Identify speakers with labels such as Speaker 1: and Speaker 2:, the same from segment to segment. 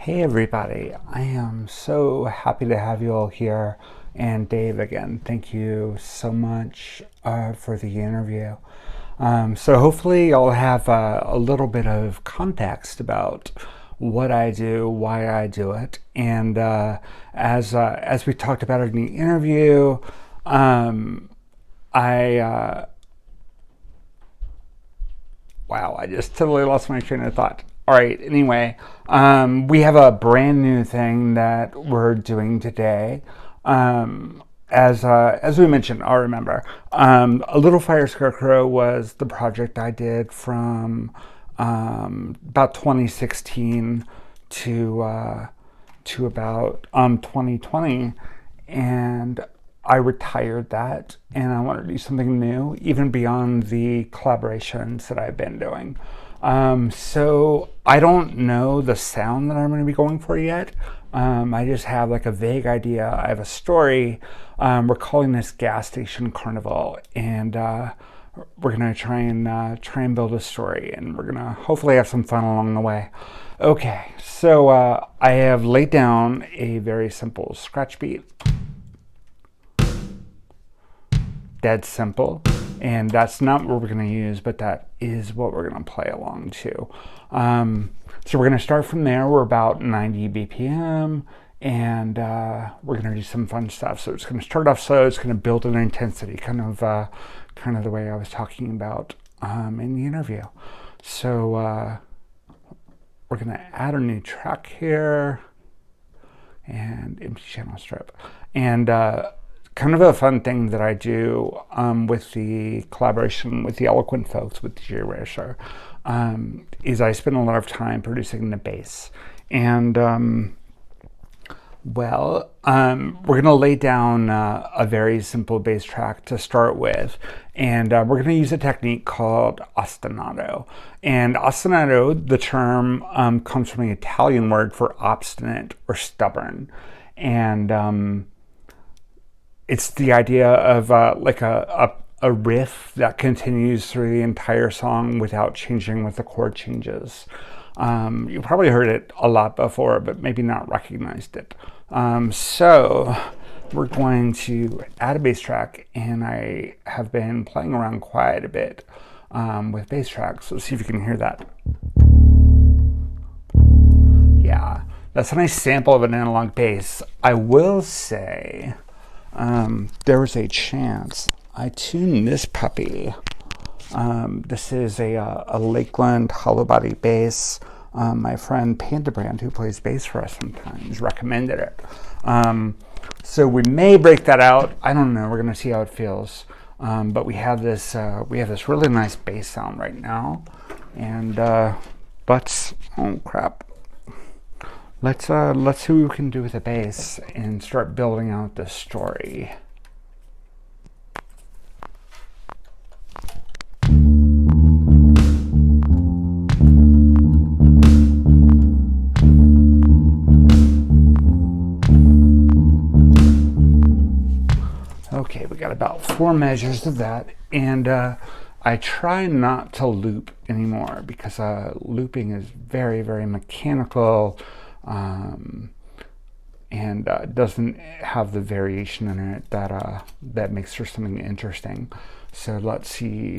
Speaker 1: Hey everybody, I am so happy to have you all here. And Dave, again, thank you so much for the interview. So hopefully you'll have a little bit of context about what I do, why I do it. And as we talked about in the interview, I wow, I just totally lost my train of thought. All right, anyway, we have a brand new thing that we're doing today. As we mentioned, I'll remember. A Little Fire Scarecrow was the project I did from about 2016 to about 2020, and I retired that, and I want to do something new, even beyond the collaborations that I've been doing. So I don't know the sound that I'm going to be going for yet. I just have like a vague idea. I have a story. We're calling this Gas Station Carnival, and we're going to try and build a story, and we're going to hopefully have some fun along the way. Okay, so I have laid down a very simple scratch beat. Dead simple, and that's not what we're going to use, but that is what we're going to play along to. So we're going to start from there. We're about 90 BPM, and we're going to do some fun stuff. So it's going to start off slow. It's going to build an intensity, kind of the way I was talking about in the interview. So we're going to add a new track here, and empty channel strip, and kind of a fun thing that I do with the collaboration with the Eloquent folks, with DJ Rasher, is I spend a lot of time producing the bass. And, we're going to lay down a very simple bass track to start with. And we're going to use a technique called ostinato. And ostinato, the term, comes from the Italian word for obstinate or stubborn. And it's the idea of like a riff that continues through the entire song without changing with the chord changes. You probably heard it a lot before, but maybe not recognized it. So we're going to add a bass track, and I have been playing around quite a bit with bass tracks. Let's see if you can hear that. Yeah, that's a nice sample of an analog bass. I will say, there was a chance I tuned this puppy. This is a Lakeland hollow body bass. My friend Panda Brand, who plays bass for us sometimes, recommended it. So we may break that out. I don't know. We're gonna see how it feels. But we have this really nice bass sound right now, and oh crap. Let's see what we can do with the bass and start building out this story. Okay, we got about 4 measures of that, and I try not to loop anymore because looping is very, very mechanical. And doesn't have the variation in it that makes for something interesting. So let's see.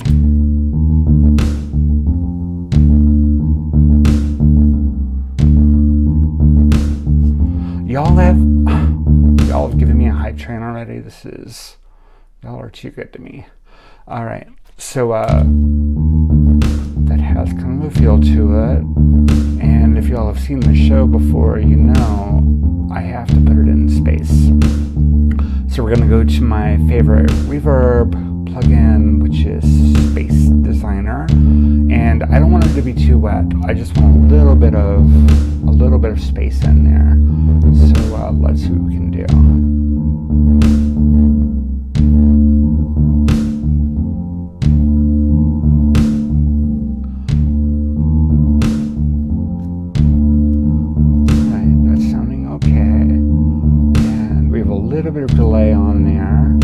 Speaker 1: Y'all have given me a hype train already. Y'all are too good to me. All right, so that has kind of a feel to it. And if y'all have seen the show before, you know I have to put it in space. So we're going to go to my favorite reverb plugin, which is Space Designer. And I don't want it to be too wet. I just want a little bit of space in there. So let's see what we can do. A little bit of delay on there.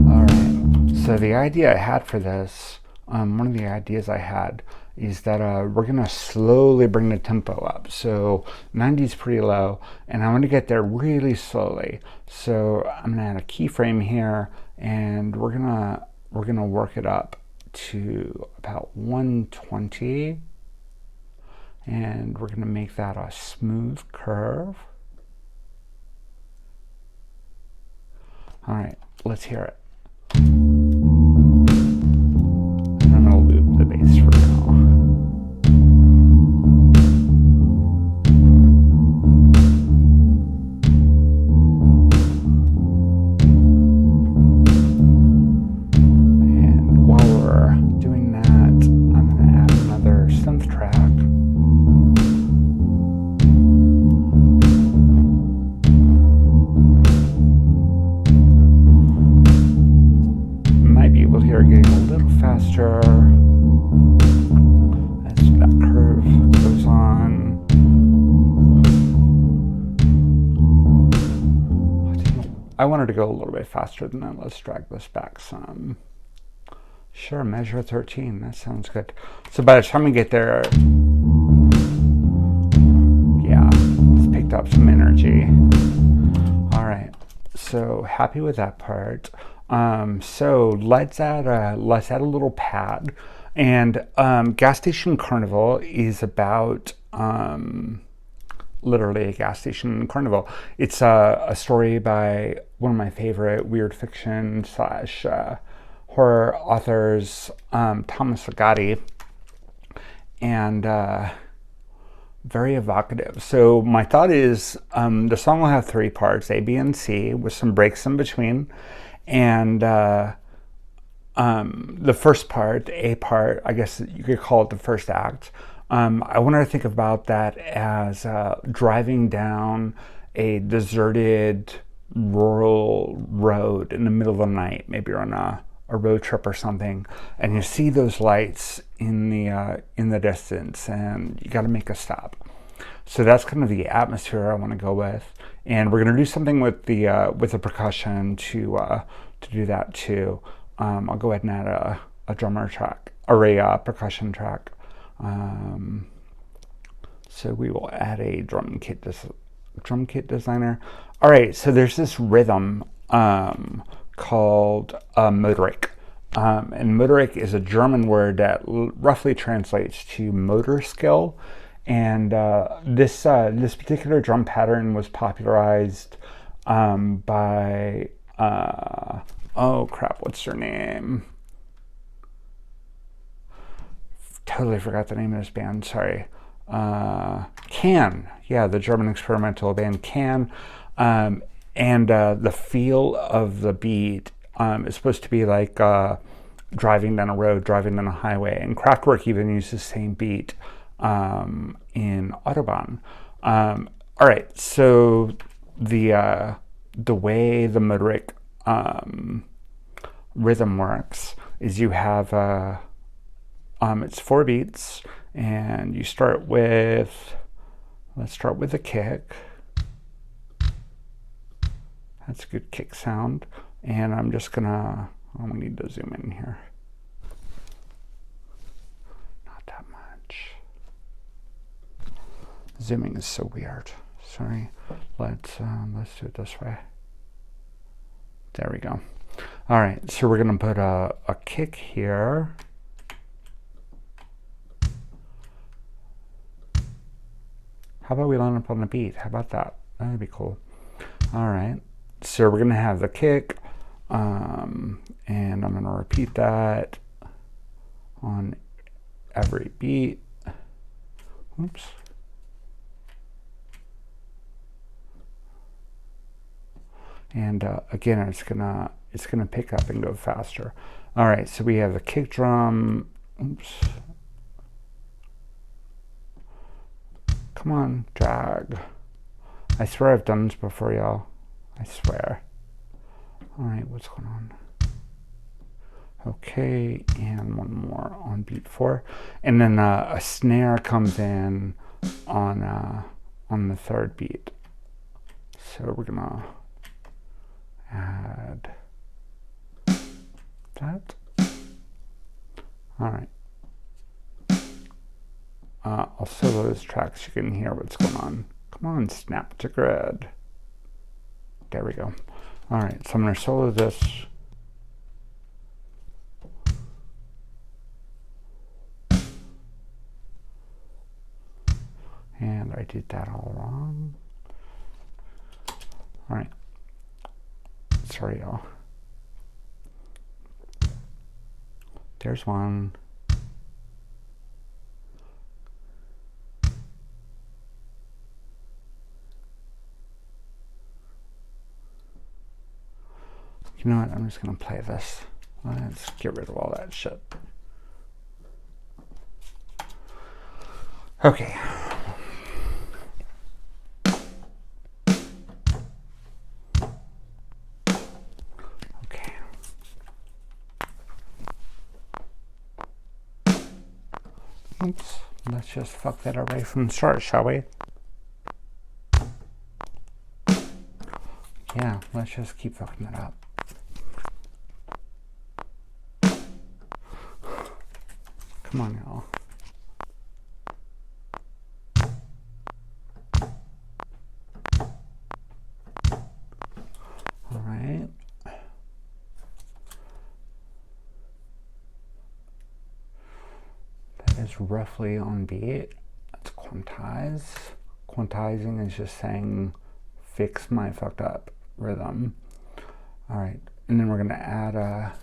Speaker 1: All right, so the idea I had for this, one of the ideas I had is that we're going to slowly bring the tempo up. So 90 is pretty low, and I want to get there really slowly. So I'm going to add a keyframe here, and we're gonna work it up to about 120, and we're going to make that a smooth curve. All right, let's hear it. And I'm going to loop the bass for now. And while we're doing that, I'm going to add another synth track. Here getting a little faster as that curve goes on. I wanted to go a little bit faster than that. Let's drag this back some. Sure, measure 13. That sounds good. So by the time we get there, yeah, it's picked up some energy. All right, so happy with that part. So let's add a little pad, and Gas Station Carnival is about literally a gas station carnival. It's a story by one of my favorite weird fiction / horror authors, Thomas Ligotti, and very evocative. So my thought is the song will have 3 parts, A, B, and C, with some breaks in between. And the first part, the A part, I guess you could call it the first act. I wanted to think about that as driving down a deserted rural road in the middle of the night. Maybe you're on a road trip or something, and you see those lights in the distance, and you got to make a stop. So that's kind of the atmosphere I want to go with, and we're going to do something with the percussion to do that too. I'll go ahead and add a drummer track or a percussion track. So we will add a drum kit designer. All right, so there's this rhythm called motorik. And motorik is a German word that roughly translates to motor skill. And this particular drum pattern was popularized by oh crap, what's her name? Totally forgot the name of this band. Sorry, Can. Yeah, the German experimental band Can. And the feel of the beat is supposed to be like driving down a road, driving down a highway. And Kraftwerk even used the same beat in Autobahn. All right, so the way the motorik rhythm works is you have it's 4 beats, and you start with, let's start with a kick. That's a good kick sound, and I'm just gonna, oh, we need to zoom in here. Not that much. Zooming is so weird. Sorry. Let's do it this way. There we go. All right, so we're gonna put a kick here. How about we line up on the beat? How about that? That'd be cool. All right, so we're gonna have the kick, and I'm gonna repeat that on every beat. Oops. And again, it's gonna pick up and go faster. All right, so we have the kick drum. Oops. Come on, drag. I swear I've done this before, y'all. I swear. All right, what's going on? Okay, and one more on beat 4, and then a snare comes in on the 3rd beat. So we're gonna add that. All right. I'll solo those tracks. You can hear what's going on. Come on, snap to grid. There we go. All right, so I'm going to solo this. And I did that all wrong. All right. Sorry, y'all. There's one. You know what? I'm just going to play this. Let's get rid of all that shit. Okay. Okay. Oops. Let's just fuck that away from the start, shall we? Yeah, let's just keep fucking it up. Come on, y'all. All right. That is roughly on beat. That's quantize. Quantizing is just saying, fix my fucked up rhythm. All right, and then we're gonna add a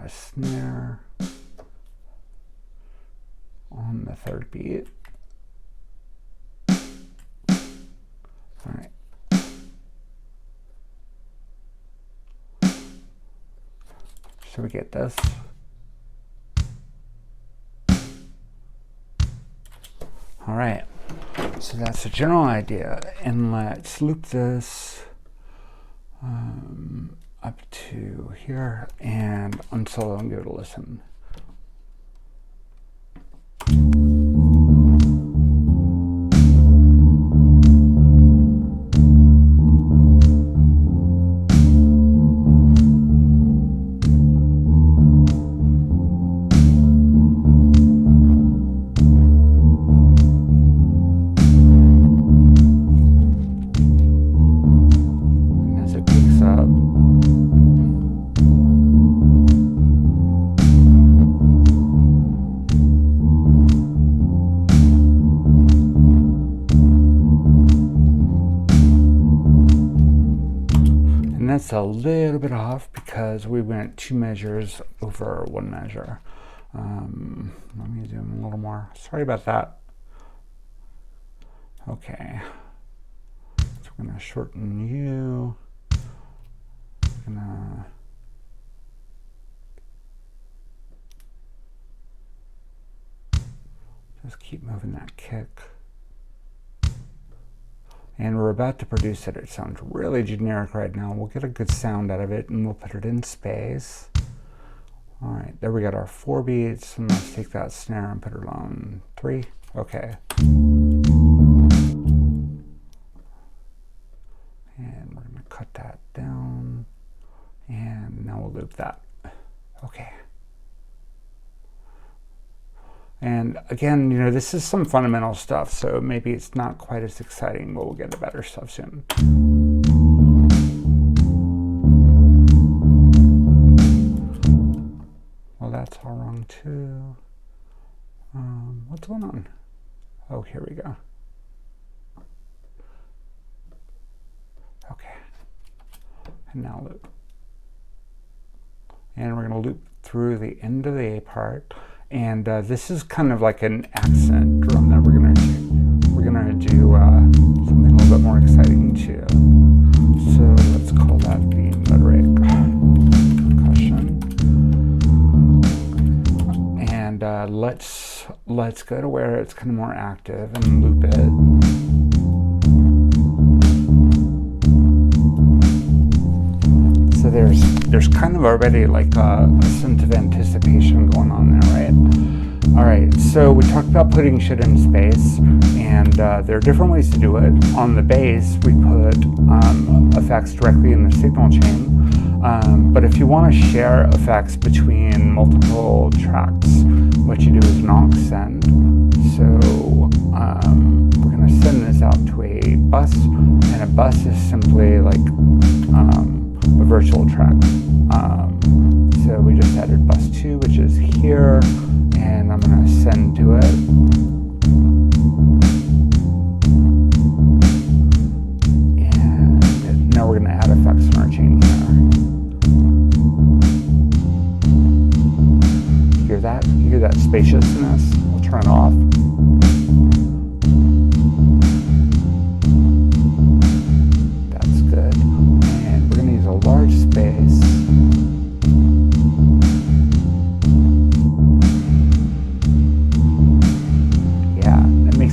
Speaker 1: snare on the third beat. All right. So we get this. All right. So that's the general idea. And let's loop this up to here and unsolo and give it a listen. That's a little bit off because we went 2 measures over 1 measure. Let me zoom a little more. Sorry about that. Okay. So we're going to shorten you. Gonna just keep moving that kick. And we're about to produce it. It sounds really generic right now. We'll get a good sound out of it and we'll put it in space. All right, there we got our 4 beats. And let's take that snare and put it on 3. Okay. And we're gonna cut that down. And now we'll loop that. Okay. And again, you know, this is some fundamental stuff, so maybe it's not quite as exciting, but we'll get the better stuff soon. Well, that's all wrong too. What's going on? Oh, here we go. Okay. And now loop. And we're going to loop through the end of the A part. And this is kind of like an accent drum that we're gonna do. We're gonna do something a little bit more exciting too. So let's call that the motorik percussion. And let's go to where it's kind of more active and loop it. So there's kind of already like a sense of anticipation going on there, right? Alright, so we talked about putting shit in space, and there are different ways to do it. On the bass, we put effects directly in the signal chain, but if you want to share effects between multiple tracks, what you do is an aux send. So we're going to send this out to a bus, and a bus is simply like a virtual track. So we just added bus 2, which is here, and I'm going to send to it. And now we're going to add effects on our chain here. Hear that? You hear that spaciousness? We'll turn it off. That's good. And we're going to use a large space.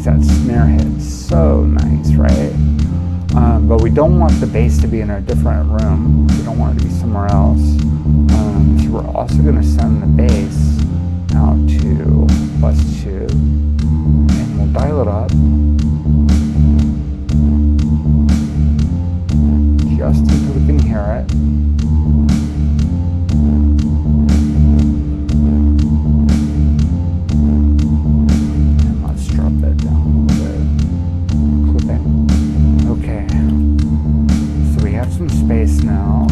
Speaker 1: That snare hit so nice, right? But we don't want the bass to be in a different room. We don't want it to be somewhere else. So we're also going to send the bass out to bus 2, and we'll dial it up just until we can hear it. Space now,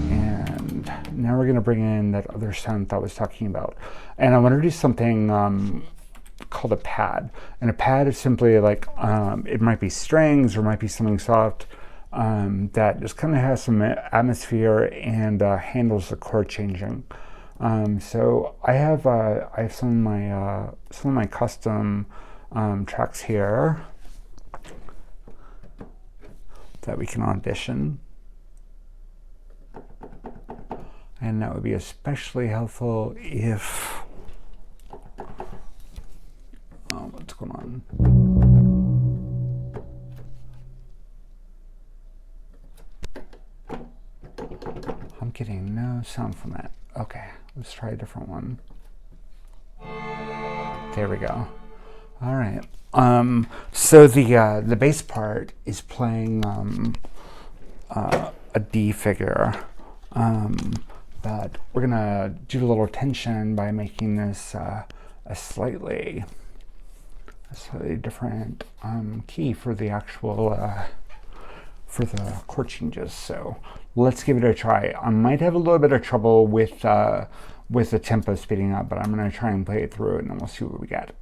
Speaker 1: and now we're going to bring in that other synth I was talking about, and I want to do something called a pad. And a pad is simply like it might be strings or it might be something soft that just kind of has some atmosphere and handles the chord changing. So I have some of my custom tracks here that we can audition, and that would be especially helpful if what's going on? I'm getting no sound from that. Okay, let's try a different one. There we go. All right. So the bass part is playing a D figure, but we're gonna do a little tension by making this a slightly different key for the actual for the chord changes. So let's give it a try. I might have a little bit of trouble with the tempo speeding up, but I'm gonna try and play it through, and then we'll see what we get.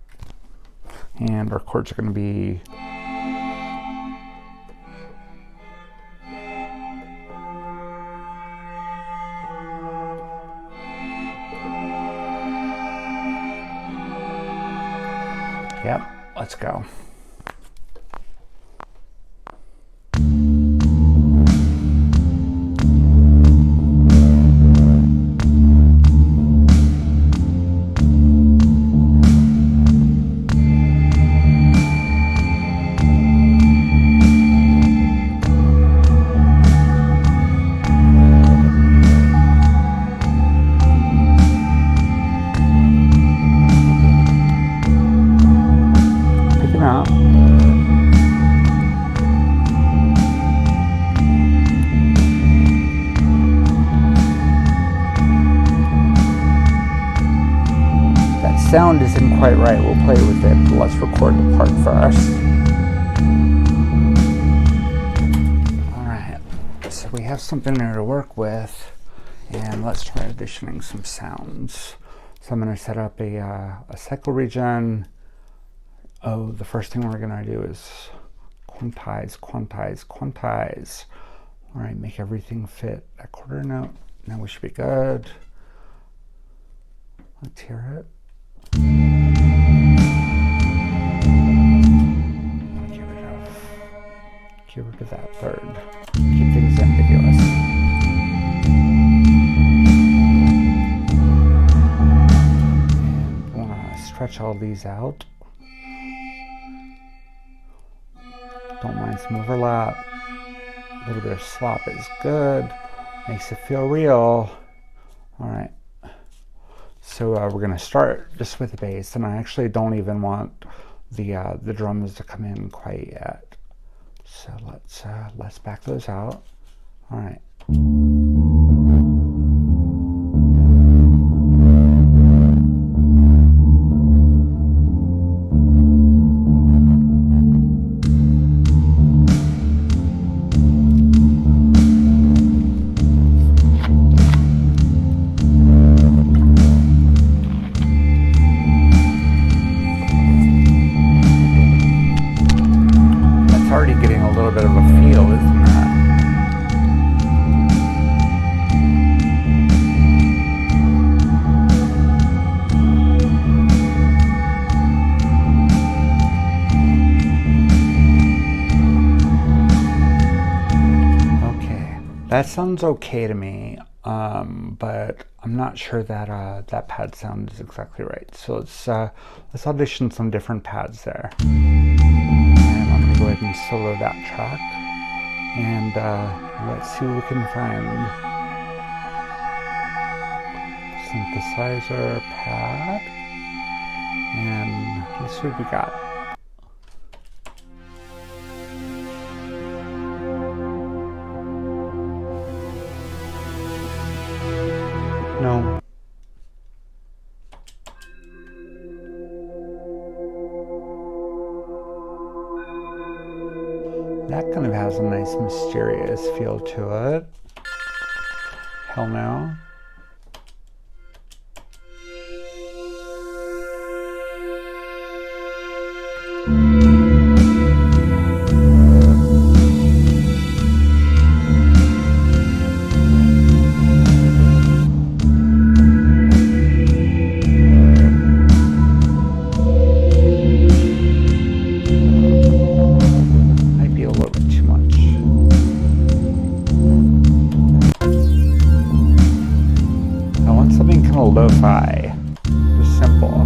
Speaker 1: And our chords are going to be yep, let's go. Sound isn't quite right. We'll play with it, but let's record the part first. Alright, so we have something there to work with, and let's try auditioning some sounds. So I'm going to set up a cycle region. Oh, the first thing we're going to do is quantize, quantize, quantize. Alright, make everything fit that quarter note. Now we should be good. Let's hear it. Get rid of that third. Keep things ambiguous. And we want to stretch all these out. Don't mind some overlap. A little bit of slop is good. Makes it feel real. All right. So we're going to start just with the bass, and I actually don't even want the drums to come in quite yet. So let's back those out. All right. Already getting a little bit of a feel, isn't that? Okay, that sounds okay to me, but I'm not sure that that pad sound is exactly right. So let's audition some different pads there. Go ahead and solo that track, and let's see what we can find. Synthesizer pad, and let's see what we got. No. That kind of has a nice mysterious feel to it. Hell no. Lo-fi, just simple.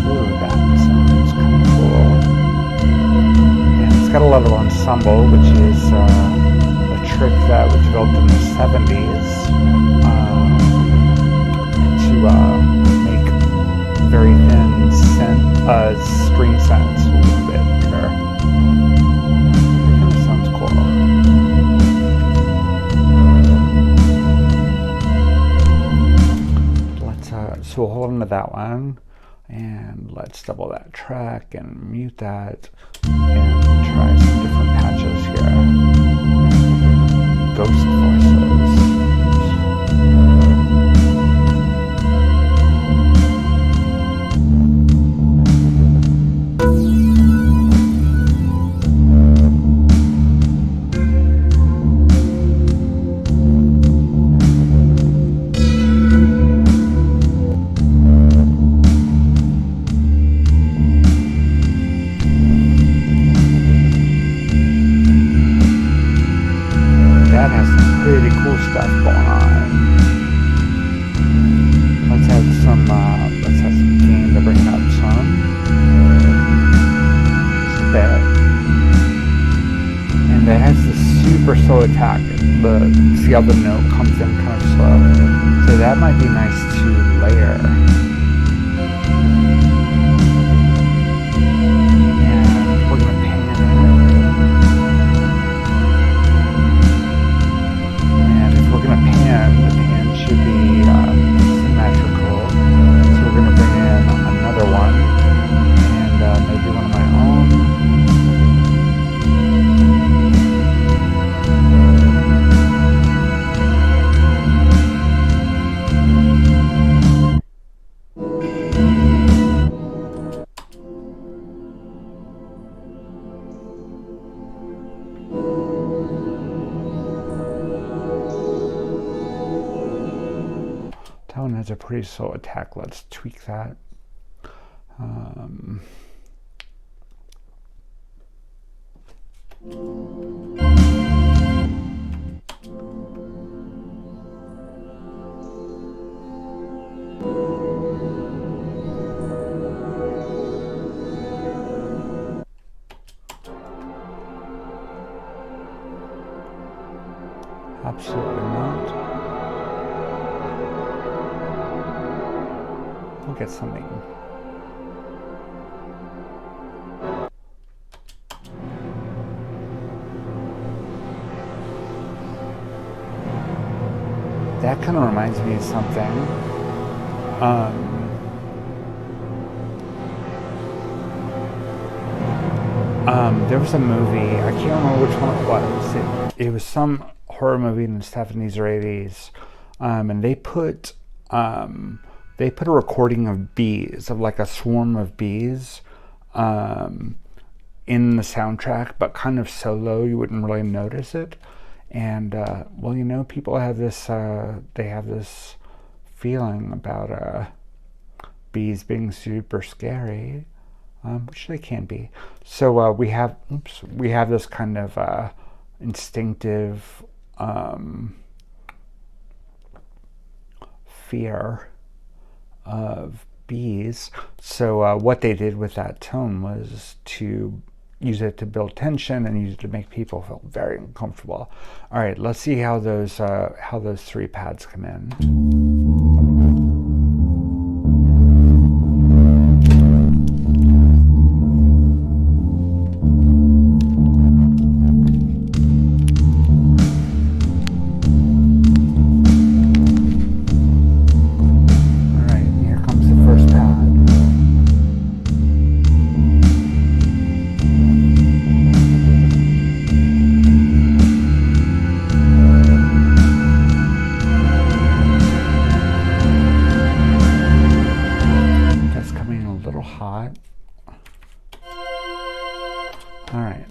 Speaker 1: Ooh, that sounds kind of cool. And it's got a lot of ensemble, which is a trick that was developed in the 70s to make very thin string sets a little bit there. So we'll hold on to that one, and let's double that track and mute that, and try some different patches here. Ghost voices. Stuff going on. Let's have some gain to bring up some. Just a bit. And it has this super slow attack. See how the note comes in kind of slow. So that might be nice to layer. And we're gonna pan it. The pan should be symmetrical, so we're going to bring in another one, and maybe one of my own. That one has a pretty slow attack. Let's tweak that. Absolutely not. We'll get something. That kind of reminds me of something. There was a movie, I can't remember which one it was. It was some horror movie in the 70s or 80s, and they put a recording of bees, of like a swarm of bees, in the soundtrack, but kind of so low you wouldn't really notice it. And well, you know, people have this they have this feeling about bees being super scary, which they can be. So we have this kind of instinctive fear of bees. So what they did with that tone was to use it to build tension and use it to make people feel very uncomfortable. All right, let's see how those 3 pads come in.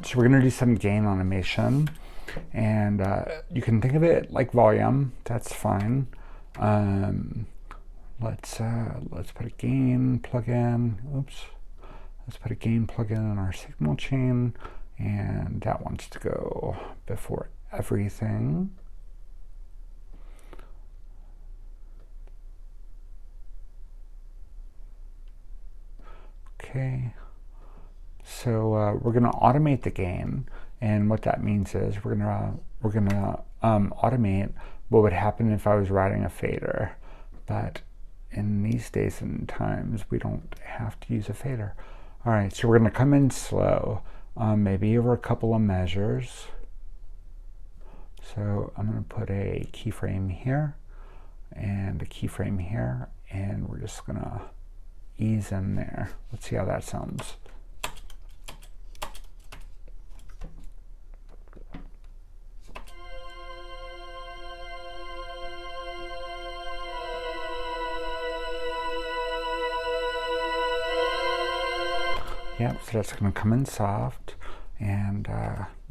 Speaker 1: So we're going to do some gain automation, and you can think of it like volume. That's fine. Let's put a gain plugin. Oops. Let's put a gain plugin in our signal chain, and that wants to go before everything. Okay. So we're going to automate the gain, and what that means is we're going to automate what would happen if I was writing a fader. But in these days and times, we don't have to use a fader. All right, so we're going to come in slow, maybe over a couple of measures. So I'm going to put a keyframe here and a keyframe here, and we're just going to ease in there. Let's see how that sounds. Yep, so that's going to come in soft, and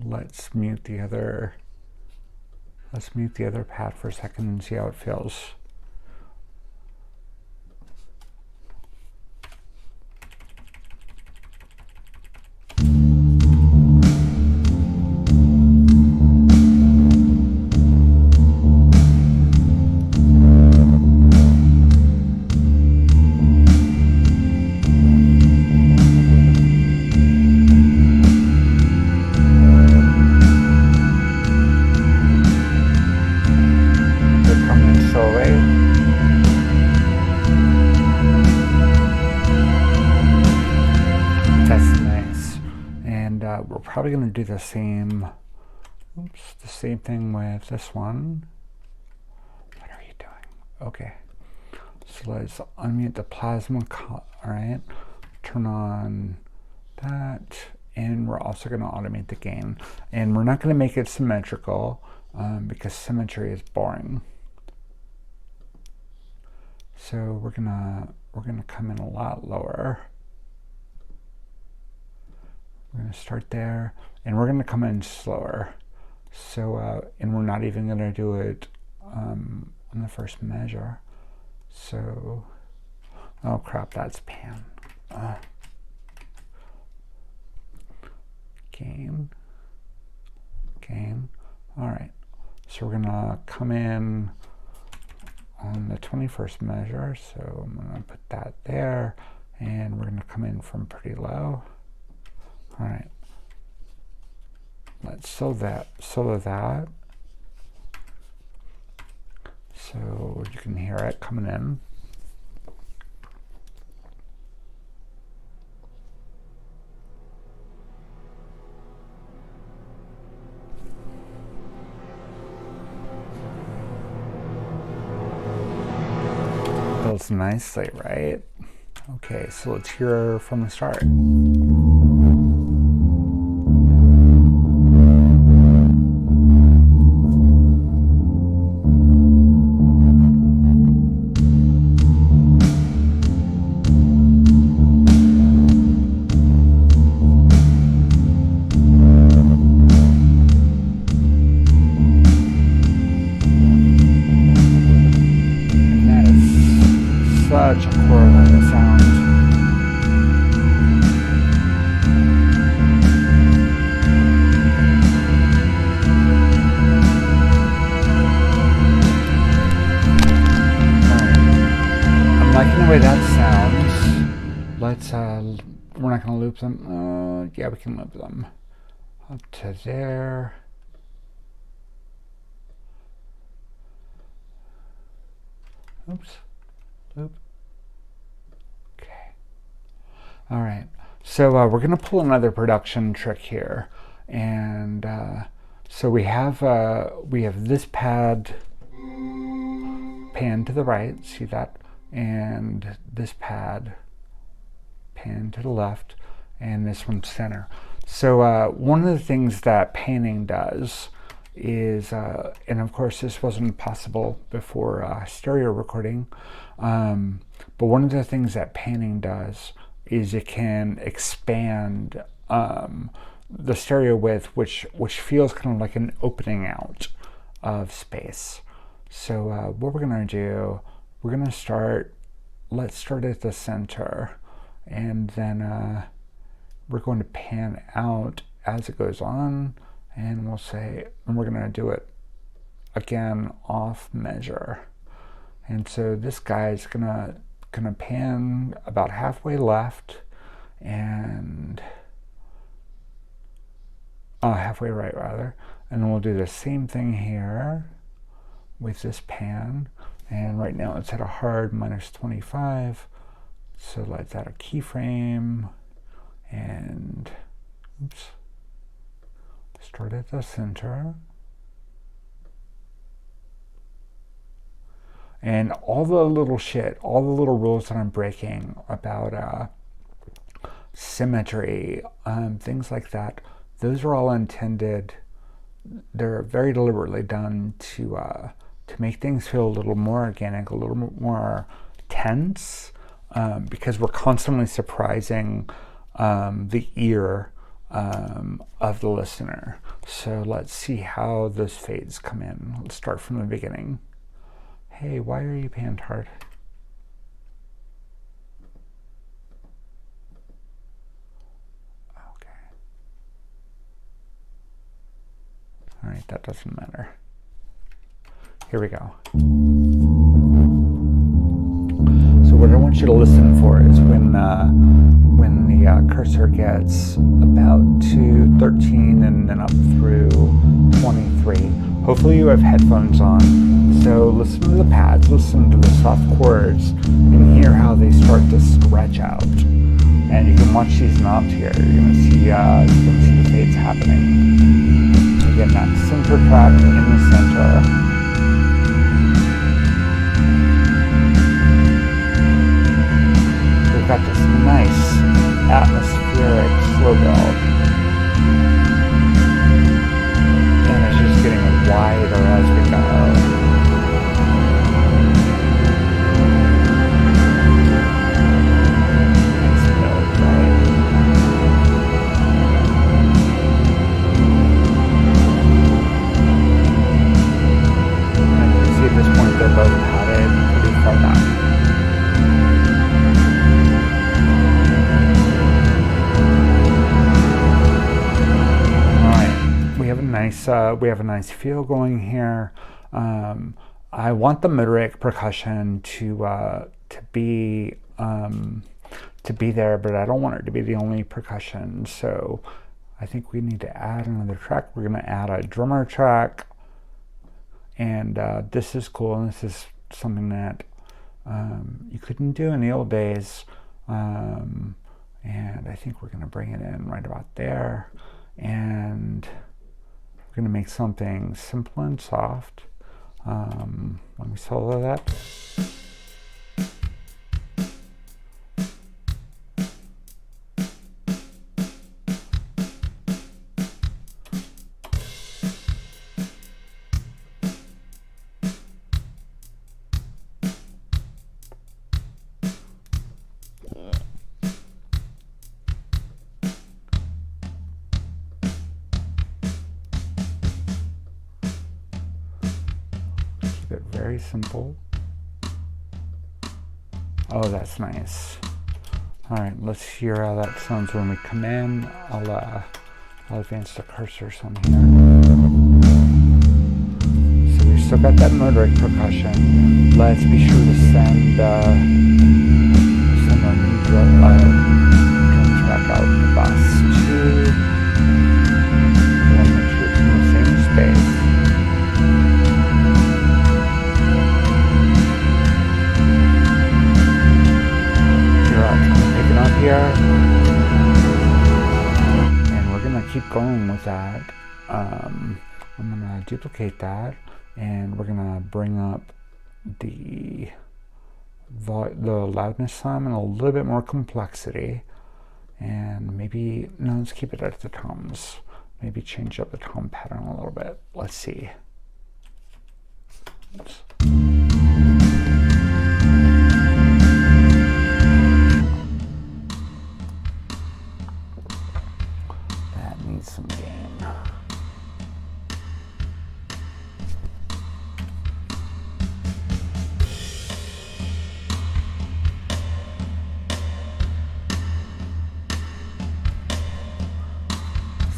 Speaker 1: let's mute the other pad for a second and see how it feels. We're probably going to do the same thing with this one. What are you doing? Okay. So let's unmute the plasma. All right. Turn on that. And we're also going to automate the gain. And we're not going to make it symmetrical because symmetry is boring. So we're gonna come in a lot lower. We're going to start there, and we're going to come in slower. So, and we're not even going to do it on the first measure. So, oh crap, that's pan. Gain. All right. So we're going to come in on the 21st measure. So I'm going to put that there, and we're going to come in from pretty low. All right, let's solo that, So you can hear it coming in. Builds nicely, right? Okay, so let's hear from the start. Such a correlated sound. I'm liking the way that sounds. Let's we're not gonna loop them. Yeah, we can loop them up to there. Oops. Loop. Okay. All right. So we're going to pull another production trick here, and so we have this pad pan to the right. See that, and this pad pan to the left, and this one center. So one of the things that panning does is, and of course this wasn't possible before stereo recording, but one of the things that panning does is it can expand the stereo width, which feels kind of like an opening out of space. So what we're gonna do, we're gonna start, let's start at the center, and then we're going to pan out as it goes on, and we'll say, and we're gonna do it again off measure. And so this guy's gonna pan about halfway left and halfway right rather, and then we'll do the same thing here with this pan, and right now it's at a hard -25, so let's add a keyframe and oops, start at the center. And all the little rules that I'm breaking about symmetry, things like that, those are all intended, they're very deliberately done to make things feel a little more organic, a little more tense, because we're constantly surprising the ear of the listener. So let's see how those fades come in. Let's start from the beginning. Hey, why are you panned hard? Okay. All right, that doesn't matter. Here we go. So what I want you to listen for is when the cursor gets about to 13 and then up through 23. Hopefully you have headphones on. So listen to the pads, listen to the soft chords, and hear how they start to stretch out. And you can watch these knobs here. You're gonna see the fades happening. Again, that center track in the center. We've got this nice atmospheric slow build, and it's just getting wider as we go. At this point they're both padded pretty far down. Alright, we have a nice feel going here. I want the motorik percussion to be there, but I don't want it to be the only percussion. So I think we need to add another track. We're going to add a drummer track. And this is cool, and this is something that you couldn't do in the old days. And I think we're going to bring it in right about there. And we're going to make something simple and soft. Let me solo that. Keep it very simple. Oh, that's nice. All right, let's hear how that sounds when we come in. I'll advance the cursor some here. So we've still got that motorik percussion. Let's be sure to send our new drum track out to bus 2. We want to make sure it's in the same space. Here, and we're gonna keep going with that. I'm gonna duplicate that, and we're gonna bring up the loudness some and a little bit more complexity, and maybe let's keep it at the tones. Maybe change up the tone pattern a little bit. Let's see. Oops. Some gain.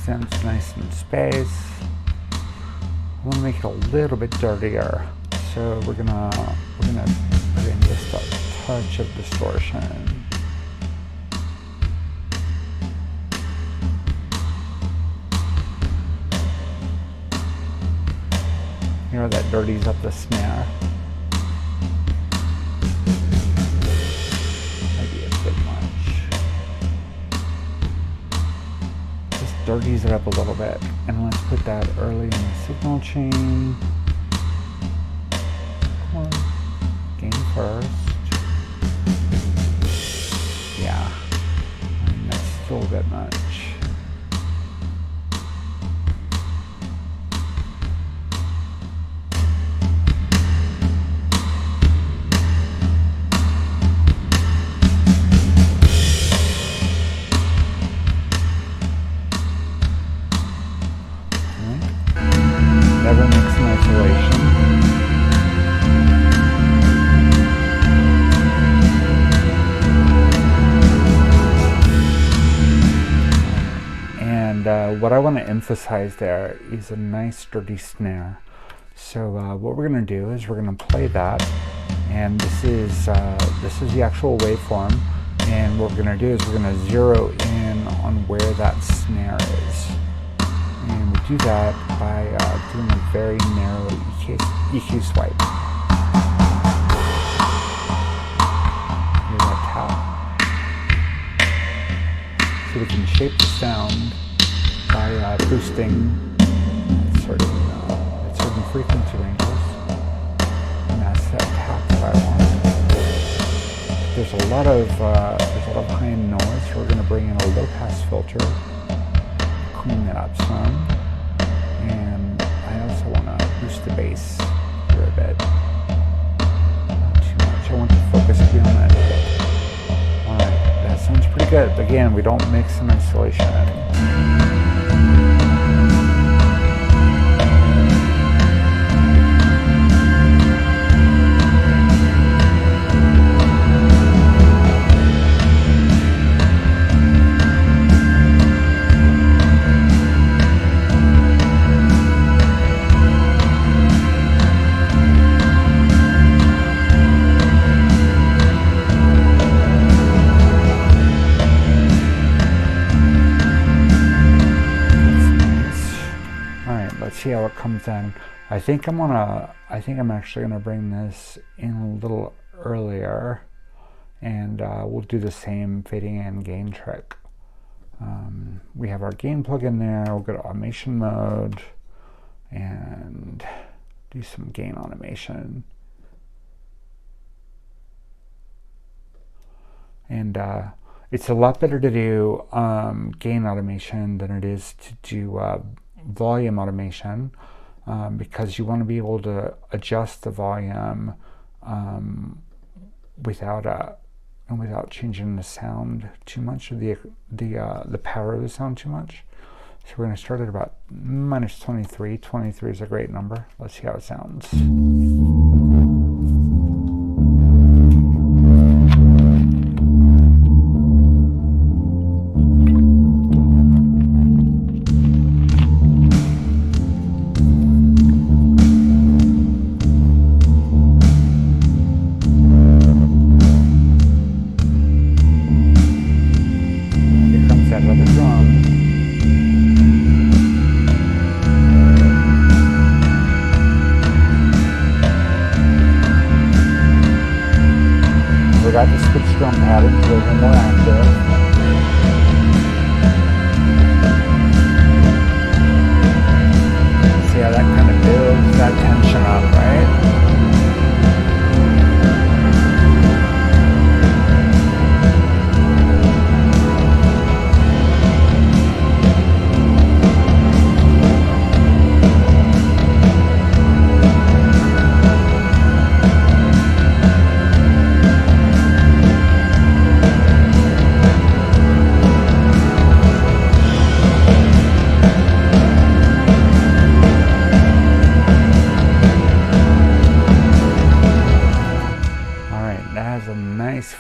Speaker 1: Sounds nice in space. I want to make it a little bit dirtier, so we're gonna put in just a touch of distortion. You know, that dirties up the snare. Maybe a bit much. Just dirties it up a little bit. And let's put that early in the signal chain. Come on. Gain first. Yeah. And that's still a bit much. Never mix in isolation. And what I want to emphasize there is a nice dirty snare. So what we're going to do is we're going to play that, and this is the actual waveform. And what we're going to do is we're going to zero in on where that snare is. And we do that by doing a very narrow EQ swipe. Hear that tap. So we can shape the sound by boosting certain frequency ranges. And that's that tap that I want. There's a lot of high end noise, so we're going to bring in a low pass filter. Clean that up some, and I also want to boost the bass here a bit. Not too much. I want to focus beyond that a bit. Alright, that sounds pretty good. Again, we don't mix in isolation. See how it comes in. I think I'm actually gonna bring this in a little earlier, and we'll do the same fading in gain trick. We have our gain plug in there. We'll go to automation mode and do some gain automation. And it's a lot better to do gain automation than it is to do volume automation, because you want to be able to adjust the volume without changing the sound too much, or the power of the sound too much. So we're going to start at about -23. 23 is a great number. Let's see how it sounds. Forgot to switch drum patterns so they're more active. See how that kind of builds that tension up, right?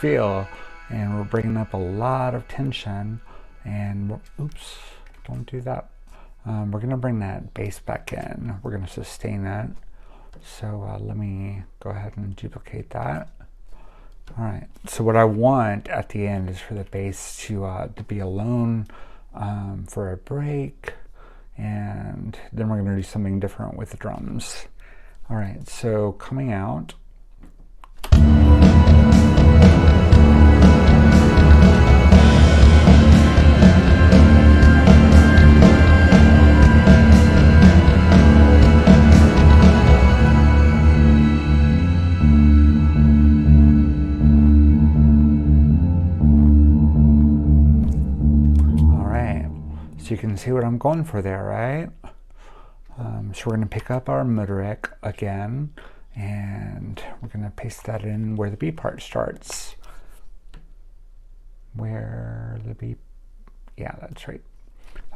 Speaker 1: Feel, and we're bringing up a lot of tension, and oops, don't do that. We're going to bring that bass back in. We're going to sustain that. So let me go ahead and duplicate that. All right, so what I want at the end is for the bass to be alone for a break, and then we're going to do something different with the drums. All right, so coming out. So you can see what I'm going for there, right? So we're going to pick up our motorik again, and we're going to paste that in where the B part starts. Where the B, yeah, that's right.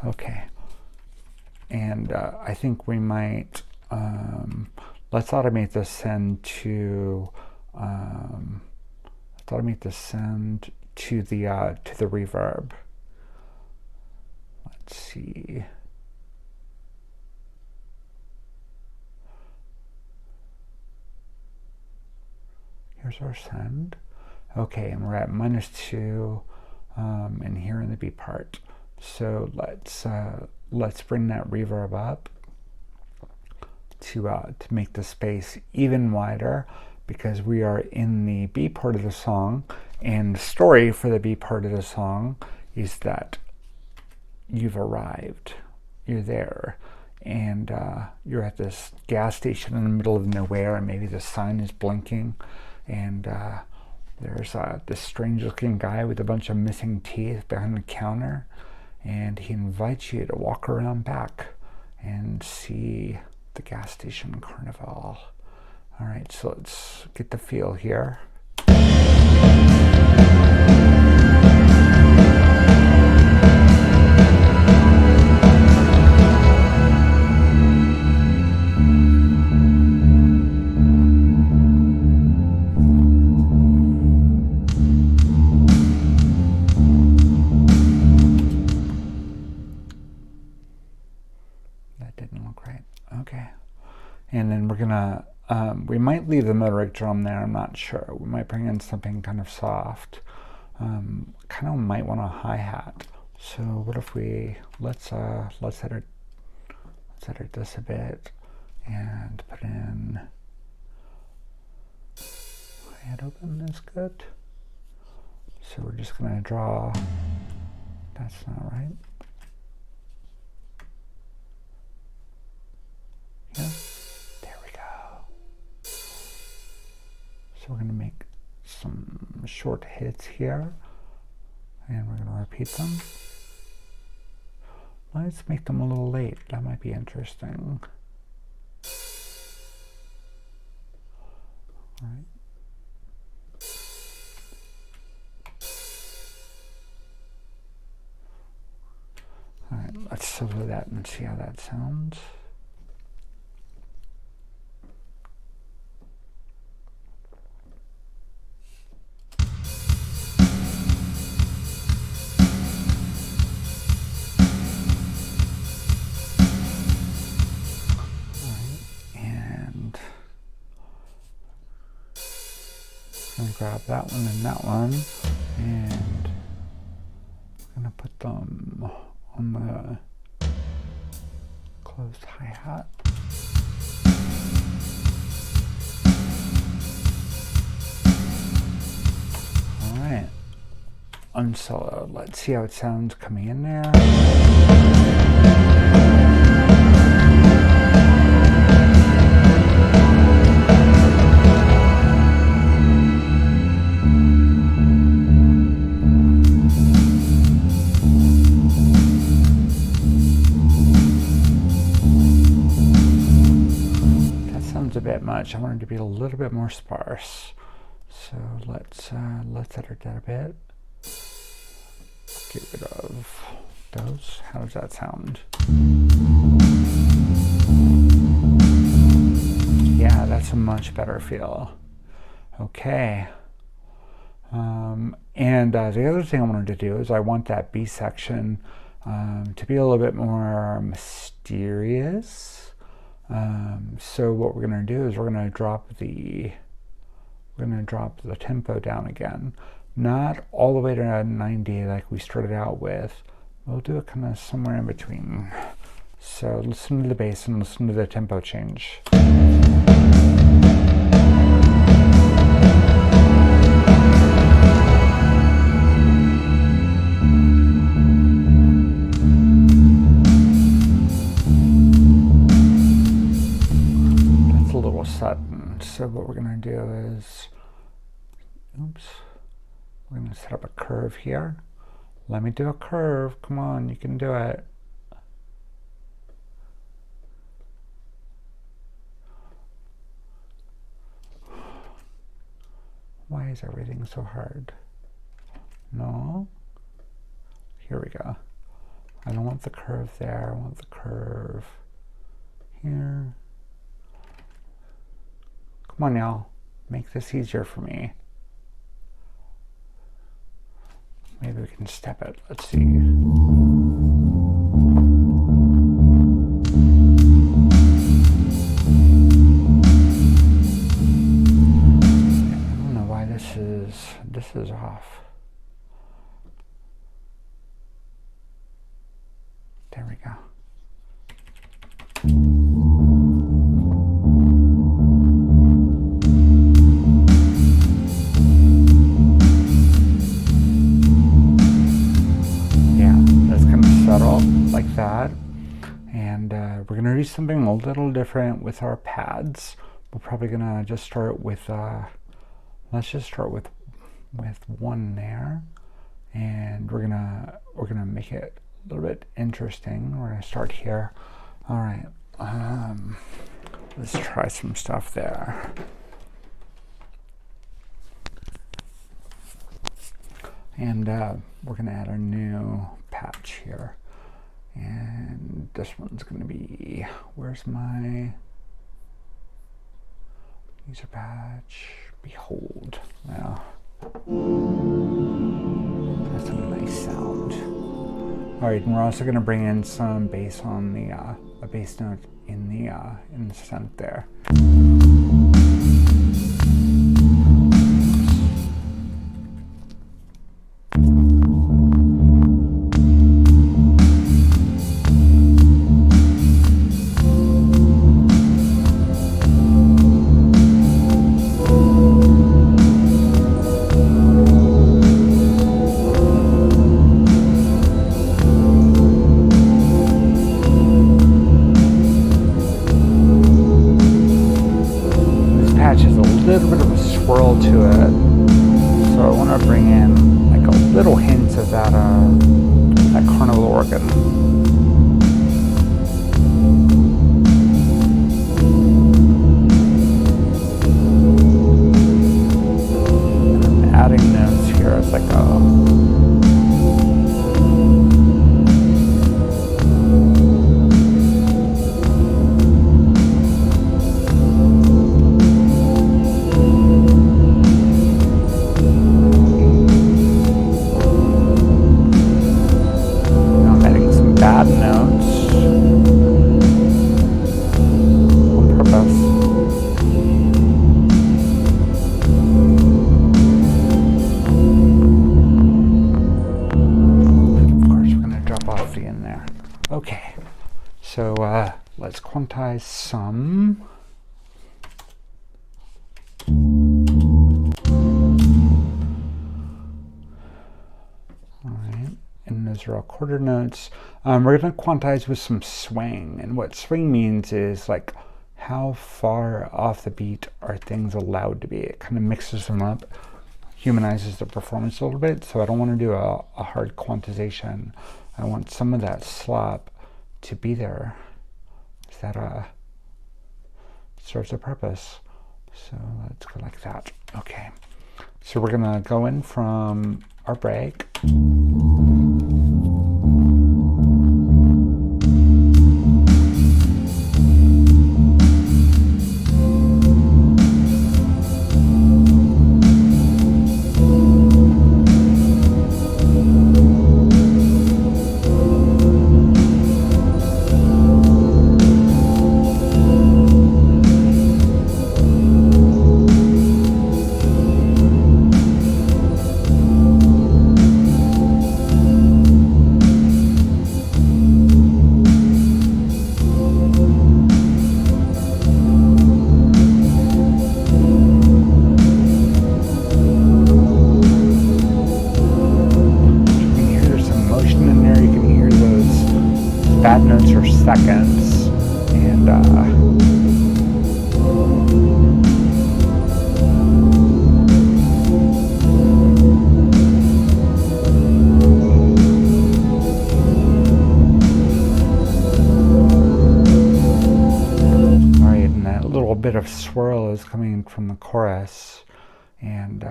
Speaker 1: Okay. And I think we might, let's automate the send to, the reverb. Let's see. Here's our send. Okay, and we're at -2 and here in the B part. So let's bring that reverb up to make the space even wider, because we are in the B part of the song, and the story for the B part of the song is that you've arrived, you're there, and you're at this gas station in the middle of nowhere, and maybe the sign is blinking, and there's this strange looking guy with a bunch of missing teeth behind the counter, and he invites you to walk around back and see the gas station carnival. All right, so let's get the feel here. And then we're gonna, we might leave the motorik drum there, I'm not sure. We might bring in something kind of soft. Kind of might want a hi-hat. So what if we, let's edit this a bit, and put in hi-hat open is good. So we're just going to draw, that's not right. Here, there we go. So we're going to make some short hits here, and we're going to repeat them. Let's make them a little late, that might be interesting. All right. All right, let's silver that and see how that sounds. All right, and I'm gonna grab that one and that one, and I'm gonna put them on the closed hi-hat. All right, unsoloed. Let's see how it sounds coming in there. A bit much. I wanted to be a little bit more sparse, so let's edit that a bit. Get rid of those. How does that sound? Yeah, that's a much better feel. Okay. And the other thing I wanted to do is I want that B section to be a little bit more mysterious. So what we're going to do is we're going to drop the tempo down again, not all the way to 90 like we started out with. We'll do it kind of somewhere in between. So listen to the bass and listen to the tempo change. Sudden. So what we're going to do is, we're going to set up a curve here. Let me do a curve. Come on, you can do it. Why is everything so hard? No. Here we go. I don't want the curve there. I want the curve here. Come on, y'all. Make this easier for me. Maybe we can step it. Let's see. I don't know why this is off. There we go. Like that, and we're gonna do something a little different with our pads. We're probably gonna just start with let's just start with one there, and we're gonna make it a little bit interesting. We're gonna start here. All right, let's try some stuff there. And we're gonna add a new patch here. And this one's going to be, where's my user patch? Behold. Now, that's a nice sound. All right, and we're also going to bring in some bass on the a bass note in the synth there. swirl to it. So I want to bring in like a little hint of that carnival organ. And I'm adding notes here as I go. Okay, so let's quantize some. All right, and those are all quarter notes. We're going to quantize with some swing, and what swing means is like how far off the beat are things allowed to be. It kind of mixes them up, humanizes the performance a little bit, so I don't want to do a hard quantization. I want some of that slop to be there. That serves a purpose. So let's go like that. Okay. So we're gonna go in from our break. Bad notes are seconds, and all right, and that little bit of swirl is coming from the chorus, and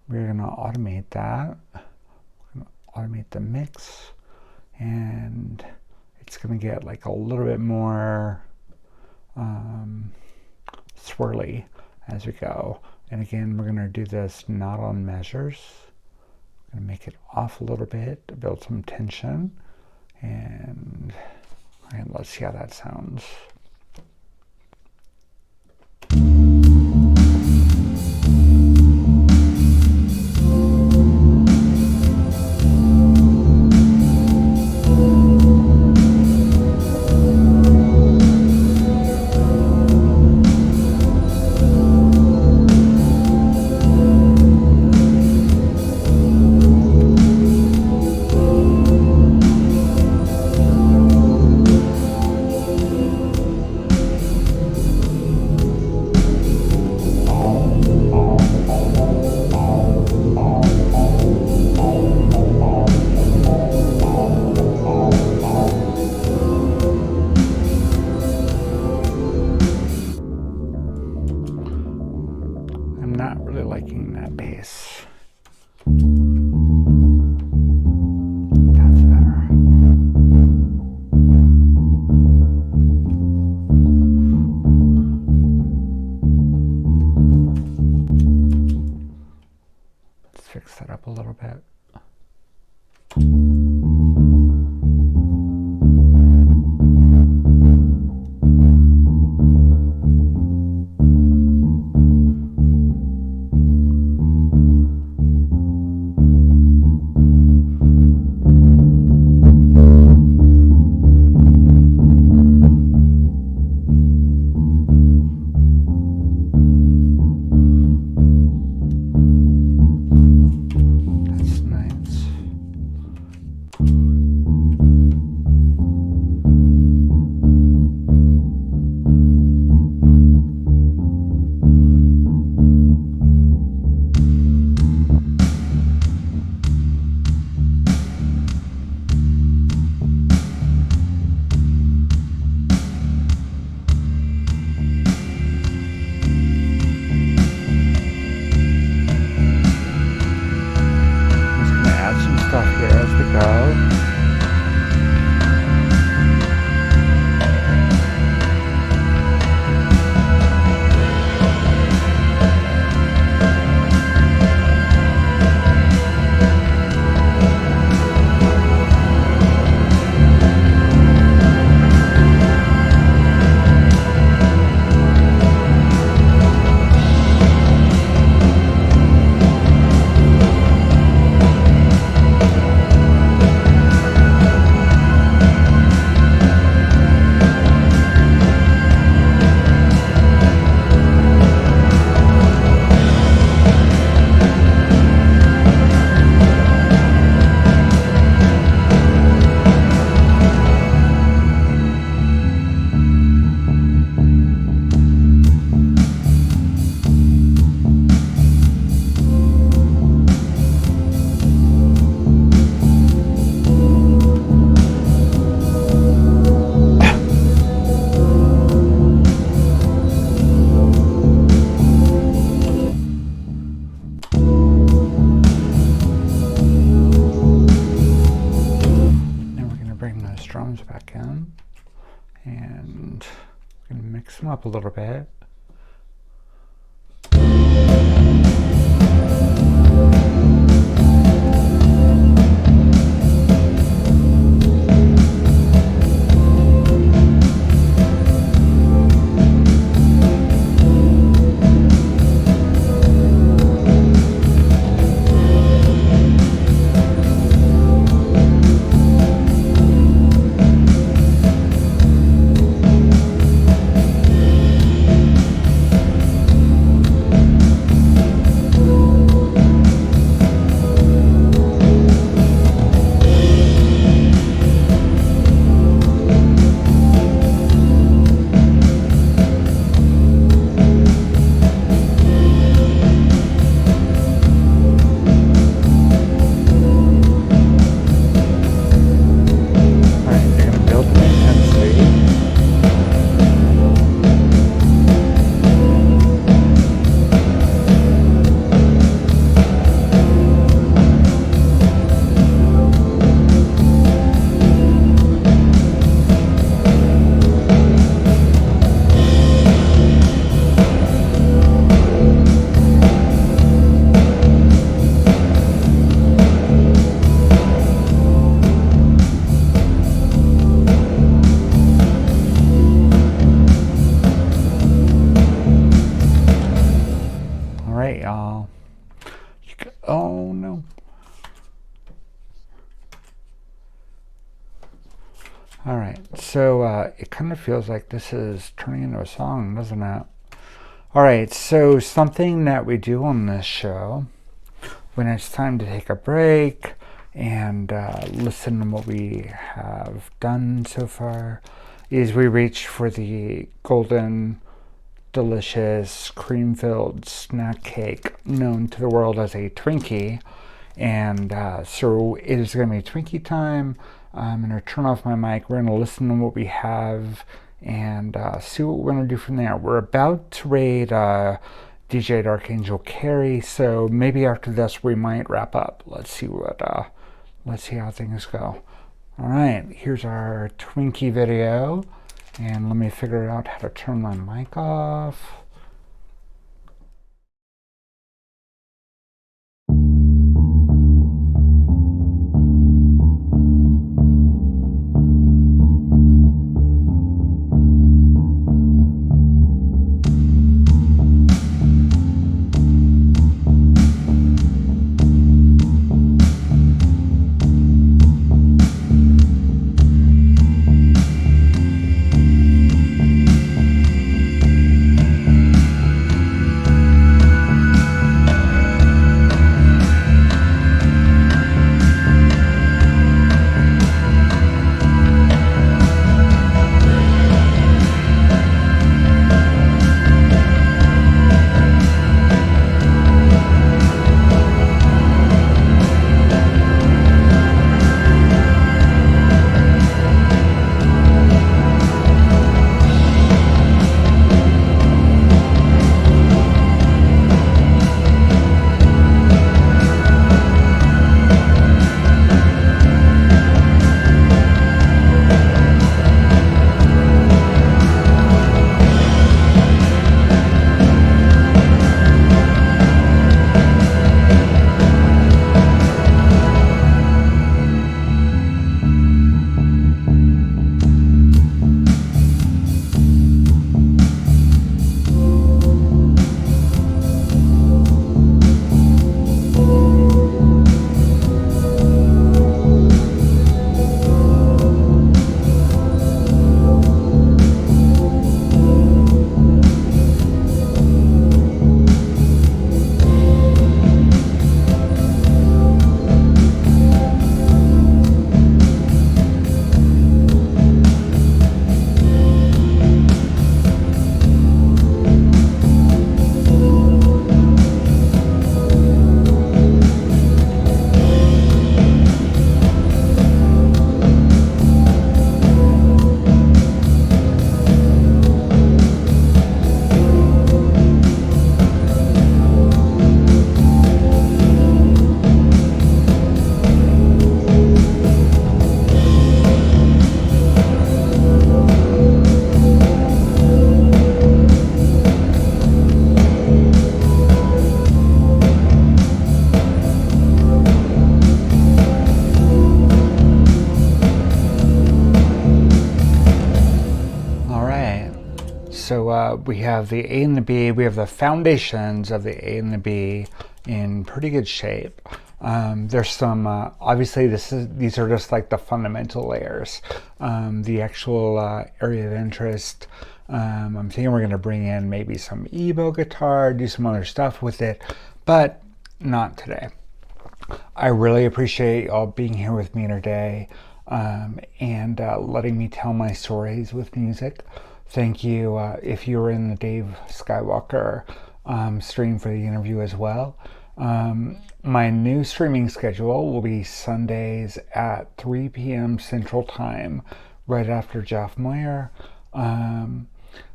Speaker 1: we're gonna automate that. We're gonna automate the mix, and it's going to get like a little bit more swirly as we go. And again, we're going to do this not on measures. I'm going to make it off a little bit to build some tension. And let's see how that sounds. Fix that up a little bit. And I'm going to mix them up a little bit. Oh no. All right, so it kind of feels like this is turning into a song, doesn't it? All right, so something that we do on this show when it's time to take a break and listen to what we have done so far is we reach for the golden, delicious, cream-filled snack cake known to the world as a Twinkie. And so it is going to be Twinkie time. I'm going to turn off my mic. We're going to listen to what we have and see what we're going to do from there. We're about to raid DJ Archangel Carey, so maybe after this we might wrap up. Let's see how things go. All right, here's our Twinkie video, and let me figure out how to turn my mic off. So we have the A and the B. We have the foundations of the A and the B in pretty good shape. There's some, obviously these are just like the fundamental layers. The actual area of interest, I'm thinking we're going to bring in maybe some EBow guitar, do some other stuff with it, but not today. I really appreciate y'all being here with me today, and letting me tell my stories with music. Thank you if you were in the Dave Skywalker stream for the interview as well. My new streaming schedule will be Sundays at 3 p.m. Central Time, right after Jeff Meyer.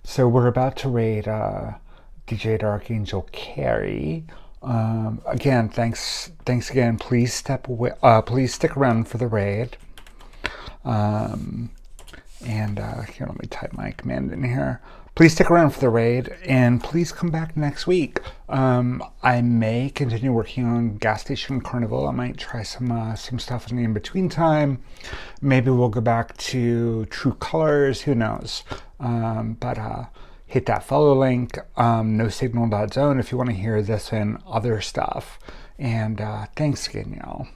Speaker 1: So we're about to raid DJ Dark Angel Carey. Again, thanks again. Please stick around for the raid. Here, let me type my command in here. Please stick around for the raid, and please come back next week. I may continue working on Gas Station Carnival. I might try some stuff in the in-between time. Maybe we'll go back to True Colors. Who knows? But hit that follow link, nosignal.zone, if you want to hear this and other stuff. And thanks again, y'all.